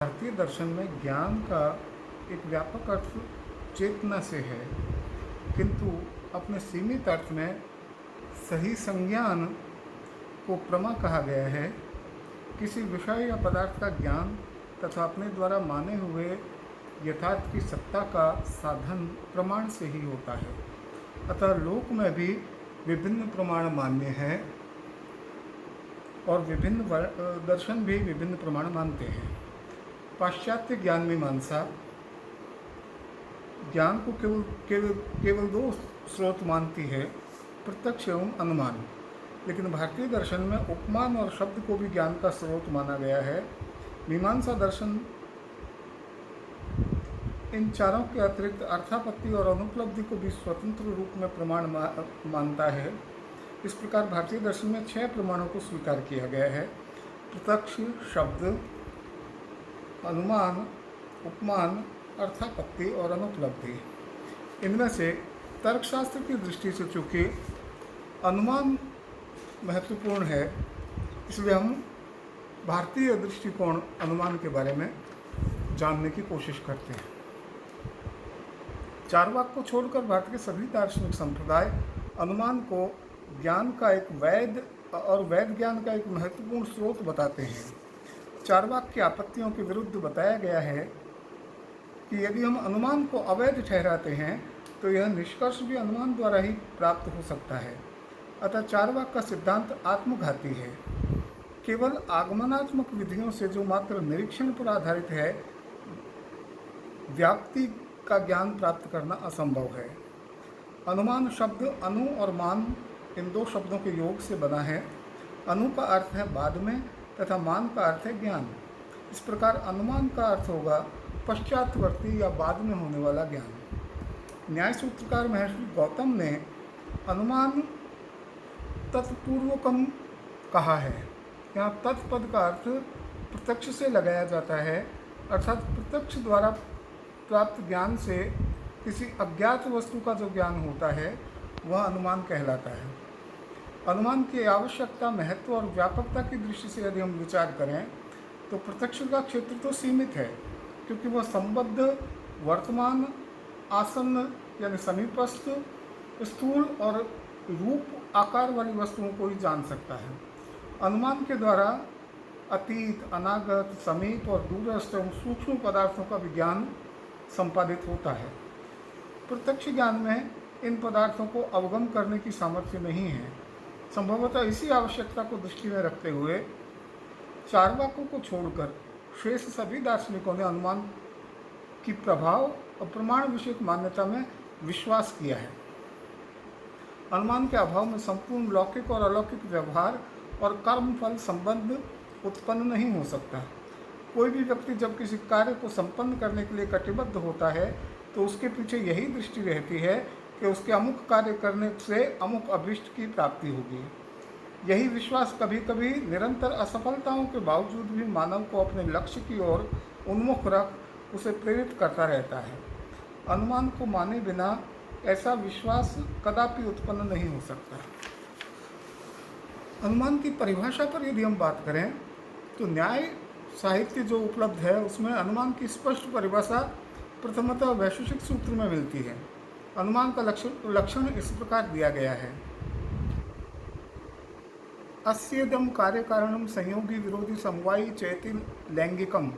भारतीय दर्शन में ज्ञान का एक व्यापक अर्थ चेतना से है, किंतु अपने सीमित अर्थ में सही संज्ञान को प्रमा कहा गया है। किसी विषय या पदार्थ का ज्ञान तथा अपने द्वारा माने हुए यथार्थ की सत्ता का साधन प्रमाण से ही होता है। अतः लोक में भी विभिन्न प्रमाण मान्य हैं और विभिन्न दर्शन भी विभिन्न प्रमाण मानते हैं। पाश्चात्य ज्ञान मीमांसा ज्ञान को केवल दो स्रोत मानती है, प्रत्यक्ष एवं अनुमान। लेकिन भारतीय दर्शन में उपमान और शब्द को भी ज्ञान का स्रोत माना गया है। मीमांसा दर्शन इन चारों के अतिरिक्त अर्थापत्ति और अनुपलब्धि को भी स्वतंत्र रूप में प्रमाण मानता है। इस प्रकार भारतीय दर्शन में 6 प्रमाणों को स्वीकार किया गया है: प्रत्यक्ष, शब्द, अनुमान, उपमान, अर्थापत्ति और अनुपलब्धि। इनमें से तर्कशास्त्र की दृष्टि से चूँकि अनुमान महत्वपूर्ण है, इसलिए हम भारतीय दृष्टिकोण अनुमान के बारे में जानने की कोशिश करते हैं। चारवाक को छोड़कर भारत के सभी दार्शनिक संप्रदाय अनुमान को ज्ञान का एक वैध ज्ञान का एक महत्वपूर्ण स्रोत बताते हैं। चारवाक की आपत्तियों के विरुद्ध बताया गया है कि यदि हम अनुमान को अवैध ठहराते हैं तो यह निष्कर्ष भी अनुमान द्वारा ही प्राप्त हो सकता है। अतः चारवाक का सिद्धांत आत्मघाती है। केवल आगमनात्मक विधियों से जो मात्र निरीक्षण पर आधारित है, व्याप्ति का ज्ञान प्राप्त करना असंभव है। अनुमान शब्द अनु और मान इन 2 शब्दों के योग से बना है। अनु का अर्थ है बाद में तथा मान का अर्थ है ज्ञान। इस प्रकार अनुमान का अर्थ होगा पश्चातवर्ती या बाद में होने वाला ज्ञान। न्याय सूत्रकार महर्षि गौतम ने अनुमान तत्पूर्वकम कहा है। यहाँ तत्पद का अर्थ प्रत्यक्ष से लगाया जाता है, अर्थात प्रत्यक्ष द्वारा प्राप्त ज्ञान से किसी अज्ञात वस्तु का जो ज्ञान होता है वह अनुमान कहलाता है। अनुमान की आवश्यकता, महत्व और व्यापकता की दृष्टि से यदि हम विचार करें तो प्रत्यक्ष का क्षेत्र तो सीमित है, क्योंकि वह संबद्ध, वर्तमान, आसन्न यानी समीपस्थ, स्थूल और रूप आकार वाली वस्तुओं को ही जान सकता है। अनुमान के द्वारा अतीत, अनागत, समीप और दूरस्थ एवं सूक्ष्म पदार्थों का विज्ञान संपादित होता है। प्रत्यक्ष ज्ञान में इन पदार्थों को अवगम करने की सामर्थ्य नहीं है। संभवतः इसी आवश्यकता को दृष्टि में रखते हुए चारवाकों को छोड़कर शेष सभी दार्शनिकों ने अनुमान की प्रभाव और प्रमाण विषयक मान्यता में विश्वास किया है। अनुमान के अभाव में संपूर्ण लौकिक और अलौकिक व्यवहार और कर्मफल संबंध उत्पन्न नहीं हो सकता। कोई भी व्यक्ति जब किसी कार्य को संपन्न करने के लिए कटिबद्ध होता है तो उसके पीछे यही दृष्टि रहती है कि उसके अमुक कार्य करने से अमुक अभीष्ट की प्राप्ति होगी। यही विश्वास कभी कभी निरंतर असफलताओं के बावजूद भी मानव को अपने लक्ष्य की ओर उन्मुख रख उसे प्रेरित करता रहता है। अनुमान को माने बिना ऐसा विश्वास कदापि उत्पन्न नहीं हो सकता। अनुमान की परिभाषा पर यदि हम बात करें तो न्याय साहित्य जो उपलब्ध है उसमें अनुमान की स्पष्ट परिभाषा प्रथमतः वैशेषिक सूत्र में मिलती है। अनुमान का लक्षण इस प्रकार दिया गया है: अस्येदम कार्य कारणम संयोगी विरोधी समवायी चेति लैंगिकम,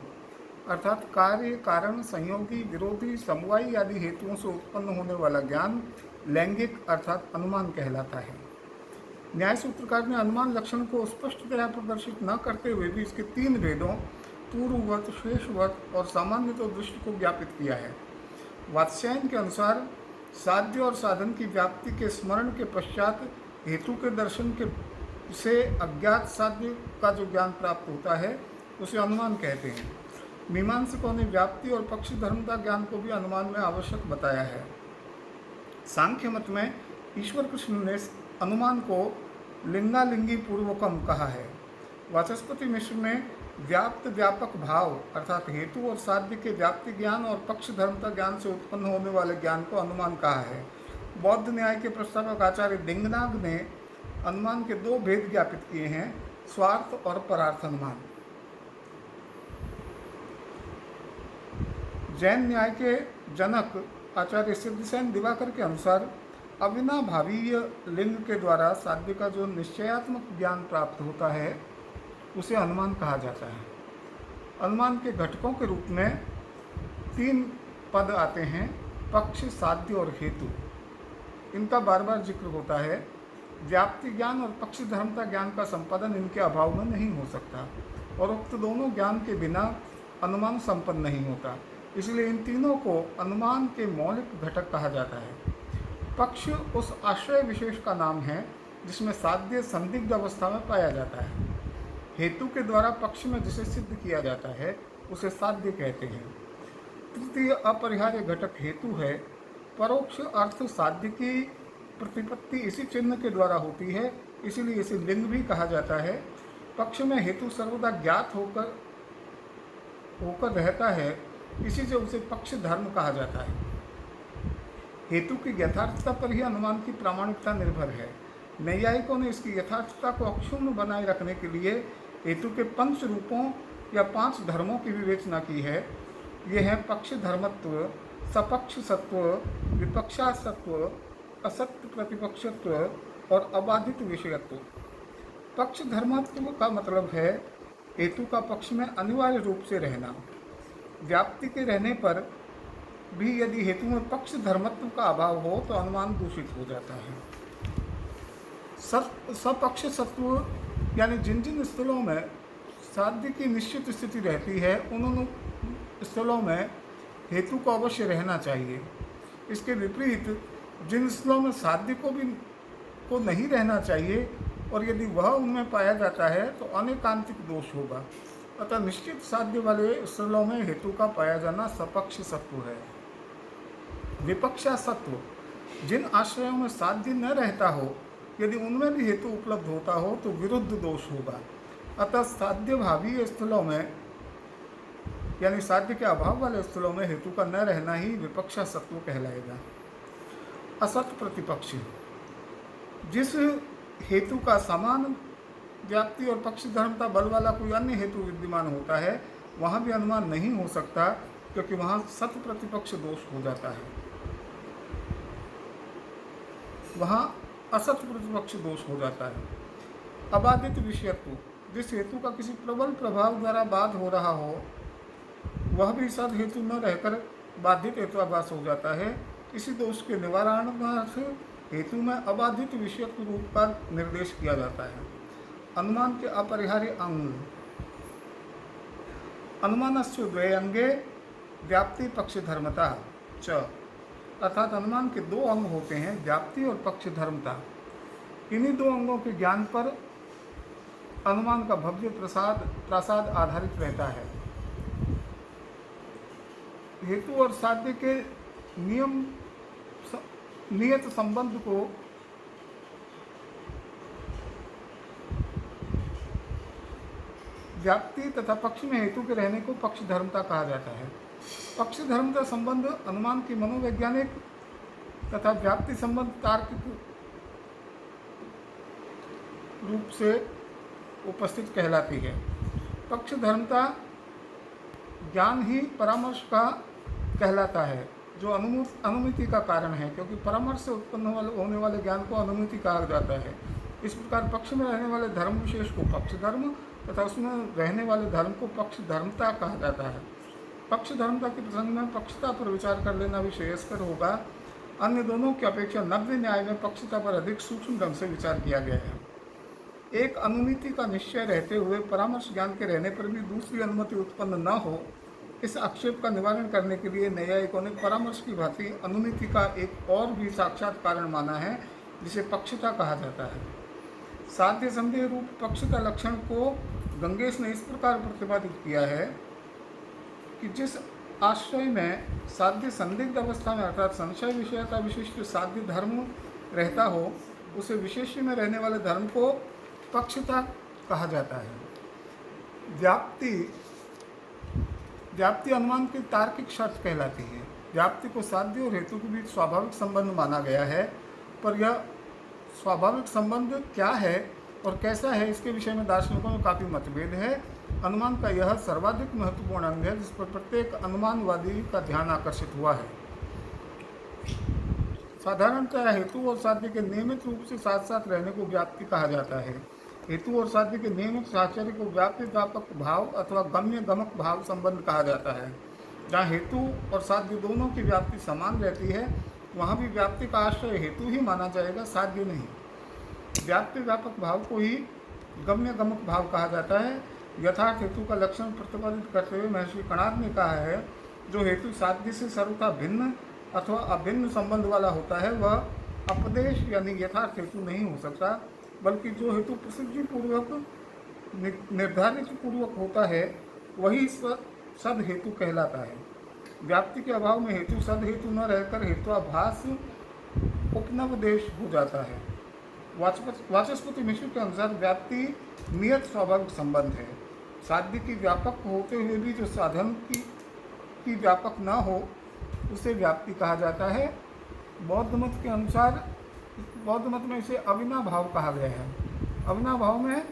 अर्थात कार्य कारण संयोगी विरोधी समवायी आदि हेतुओं से उत्पन्न होने वाला ज्ञान लैंगिक अर्थात अनुमान कहलाता है। न्याय सूत्रकार ने अनुमान लक्षण को स्पष्टतया प्रदर्शित न करते हुए भी इसके 3 भेदों पूर्ववत, शेषवत और सामान्यतो दृष्टि को ज्ञापित किया है। वात्स्यायन के अनुसार साध्य और साधन की व्याप्ति के स्मरण के पश्चात हेतु के दर्शन के से अज्ञात साध्य का जो ज्ञान प्राप्त होता है उसे अनुमान कहते हैं। मीमांसकों ने व्याप्ति और पक्ष धर्मता ज्ञान को भी अनुमान में आवश्यक बताया है। सांख्य मत में ईश्वर कृष्ण ने अनुमान को लिंगालिंगी पूर्वकम कहा है। वाचस्पति मिश्र ने व्याप्त व्यापक भाव अर्थात हेतु और साध्य के व्याप्ति ज्ञान और पक्ष धर्मता ज्ञान से उत्पन्न होने वाले ज्ञान को अनुमान कहा है। बौद्ध न्याय के प्रस्तावक आचार्य दिंगनाग ने अनुमान के 2 भेद ज्ञापित किए हैं: स्वार्थ और परार्थ अनुमान। जैन न्याय के जनक आचार्य सिद्धसेन दिवाकर के अनुसार अविनाभावीय लिंग के द्वारा साध्य का जो निश्चयात्मक ज्ञान प्राप्त होता है उसे अनुमान कहा जाता है। अनुमान के घटकों के रूप में 3 पद आते हैं, पक्ष, साध्य और हेतु। इनका बार बार जिक्र होता है। व्याप्ति ज्ञान और पक्ष धर्मता ज्ञान का संपादन इनके अभाव में नहीं हो सकता और उक्त दोनों ज्ञान के बिना अनुमान संपन्न नहीं होता। इसलिए इन तीनों को अनुमान के मौलिक घटक कहा जाता है। पक्ष उस आश्रय विशेष का नाम है जिसमें साध्य संदिग्ध अवस्था में पाया जाता है। हेतु के द्वारा पक्ष में जिसे सिद्ध किया जाता है उसे साध्य कहते हैं। तृतीय अपरिहार्य घटक हेतु है। परोक्ष अर्थ साध्य की प्रतिपत्ति इसी चिन्ह के द्वारा होती है, इसीलिए इसे लिंग भी कहा जाता है। पक्ष में हेतु सर्वदा ज्ञात होकर रहता है, इसी से उसे पक्ष धर्म कहा जाता है। हेतु की यथार्थता पर ही अनुमान की प्रामाणिकता निर्भर है। नैयायिकों ने इसकी यथार्थता को अक्षुण्ण बनाए रखने के लिए हेतु के 5 रूपों या 5 धर्मों की विवेचना की है। ये हैं पक्ष धर्मत्व, सपक्ष सत्व, विपक्षा सत्व, असत्य प्रतिपक्षत्व और अबाधित विषयत्व। पक्ष धर्मत्व का मतलब है हेतु का पक्ष में अनिवार्य रूप से रहना। व्याप्ति के रहने पर भी यदि हेतु में पक्ष धर्मत्व का अभाव हो तो अनुमान दूषित हो जाता है। सपक्ष सत्व यानी जिन जिन स्थलों में साध्य की निश्चित स्थिति रहती है उन स्थलों में हेतु को अवश्य रहना चाहिए। इसके विपरीत जिन स्थलों में साध्य को नहीं रहना चाहिए और यदि वह उनमें पाया जाता है तो अनेकांतिक दोष होगा। अतः निश्चित साध्य वाले स्थलों में हेतु का पाया जाना सपक्ष सत्व है। विपक्षा सत्व, जिन आश्रयों में साध्य न रहता हो यदि उनमें भी हेतु उपलब्ध होता हो तो विरुद्ध दोष होगा। अतः साध्य भावी स्थलों में यानी साध्य के अभाव वाले स्थलों में हेतु का न रहना ही विपक्षा सत्व कहलाएगा। असत प्रतिपक्ष, जिस हेतु का समान व्याप्ति और पक्ष धर्मता बल वाला कोई अन्य हेतु विद्यमान होता है वहाँ भी अनुमान नहीं हो सकता, क्योंकि वहाँ सत प्रतिपक्ष दोष हो जाता है, वहाँ असत प्रतिपक्ष दोष हो जाता है। अबाधित विषयत्व, जिस हेतु का किसी प्रबल प्रभाव द्वारा बाध हो रहा हो वह भी सद हेतु न रहकर बाधित हेतुआभास हो जाता है। इसी दोष के निवारणार्थ हेतु में अबाधित विषयत्व रूप का निर्देश किया जाता है। अनुमान के अपरिहार्य अंग, अनुमानस्य द्वे अंगे व्याप्ति पक्ष धर्मता च, अर्थात अनुमान के 2 अंग होते हैं, व्याप्ति और पक्ष धर्मता। इन्हीं 2 अंगों के ज्ञान पर अनुमान का भव्य प्रसाद आधारित रहता है। हेतु और साध्य के नियत संबंध को व्याप्ति तथा पक्ष में हेतु के रहने को पक्ष धर्मता कहा जाता है। पक्ष धर्मता संबंध अनुमान की मनोवैज्ञानिक तथा व्याप्ति संबंध तार्किक रूप से उपस्थित कहलाती है। पक्ष धर्मता ज्ञान ही परामर्श का कहलाता है, जो अनुमिति का कारण है, क्योंकि परामर्श से उत्पन्न होने वाले ज्ञान को अनुमिति कहा जाता है। इस प्रकार पक्ष में रहने वाले धर्म विशेष को पक्ष धर्म तथा उसमें रहने वाले धर्म को पक्ष धर्मता कहा जाता है। पक्ष धर्मता के प्रसंग में पक्षता पर विचार कर लेना भी श्रेयस्कर होगा। अन्य दोनों की अपेक्षा नव्य न्याय में पक्षता पर अधिक सूक्ष्म ढंग से विचार किया गया है। एक अनुमिति का निश्चय रहते हुए परामर्श ज्ञान के रहने पर भी दूसरी अनुमति उत्पन्न न हो, इस आक्षेप का निवारण करने के लिए न्यायिकों ने परामर्श की भांति अनुमिति का एक और भी साक्षात कारण माना है, जिसे पक्षता कहा जाता है। साध्य संदेह रूप पक्षता लक्षण को गंगेश ने इस प्रकार प्रतिपादित किया है कि जिस आश्रय में साध्य संदिग्ध अवस्था में अर्थात संशय विषयता विशिष्ट साध्य धर्म रहता हो उसे विशेष में रहने वाले धर्म को पक्षता कहा जाता है। व्याप्ति अनुमान की तार्किक शर्त कहलाती है। व्याप्ति को साध्य और हेतु के बीच स्वाभाविक संबंध माना गया है, पर यह स्वाभाविक संबंध क्या है और कैसा है इसके विषय में दार्शनिकों में काफ़ी मतभेद है। अनुमान का यह सर्वाधिक महत्वपूर्ण अंग है जिस पर प्रत्येक अनुमानवादी का ध्यान आकर्षित हुआ है। साधारणतः हेतु और साध्य के नियमित रूप से साथ साथ रहने को व्याप्ति कहा जाता है। हेतु और साध्य के नियमित साहचर्य को व्याप्ति व्यापक भाव अथवा गम्य गमक भाव संबंध कहा जाता है। जहाँ हेतु और साध्य दोनों की व्याप्ति समान रहती है वहाँ भी व्याप्ति का आश्रय हेतु ही माना जाएगा, साध्य नहीं। व्याप्ति व्यापक भाव को ही गम्य गमक भाव कहा जाता है। यथार्थ हेतु का लक्षण प्रतिपादित करते हुए महर्षि कणाद ने कहा है, जो हेतु साध्य से सर्वथा भिन्न अथवा अभिन्न संबंध वाला होता है वह अपदेश यानी यथार्थ हेतु नहीं हो सकता, बल्कि जो हेतु प्रसिद्धि पूर्वक निर्धारित पूर्वक होता है वही सद हेतु कहलाता है। व्याप्ति के अभाव में हेतु सद हेतु न रहकर हेत्वाभास उपनवदेश हो जाता है। वाचस्पति मिश्र के अनुसार व्याप्ति नियत स्वाभाविक संबंध है। साध्य की व्यापक होते हुए भी जो साधन की व्यापक न हो उसे व्याप्ति कहा जाता है। बौद्ध मत के अनुसार बौद्ध मत में इसे अविनाभाव कहा गया है। अविनाभाव में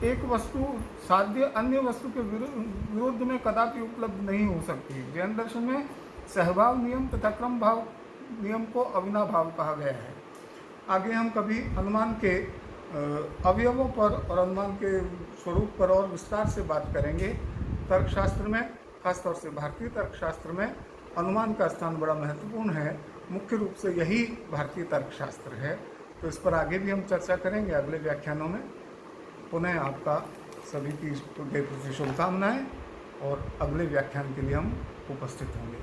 एक वस्तु साध्य अन्य वस्तु के विरुद्ध में कदापि उपलब्ध नहीं हो सकती। जैन दर्शन में सहभाव नियम तथा क्रम भाव नियम को अविनाभाव कहा गया है। आगे हम कभी अनुमान के अवयवों पर और अनुमान के स्वरूप पर और विस्तार से बात करेंगे। तर्कशास्त्र में, खासतौर से भारतीय तर्कशास्त्र में अनुमान का स्थान बड़ा महत्वपूर्ण है। मुख्य रूप से यही भारतीय तर्कशास्त्र है। तो इस पर आगे भी हम चर्चा करेंगे अगले व्याख्यानों में। पुनः आपका सभी की शुभकामनाएं और अगले व्याख्यान के लिए हम उपस्थित होंगे।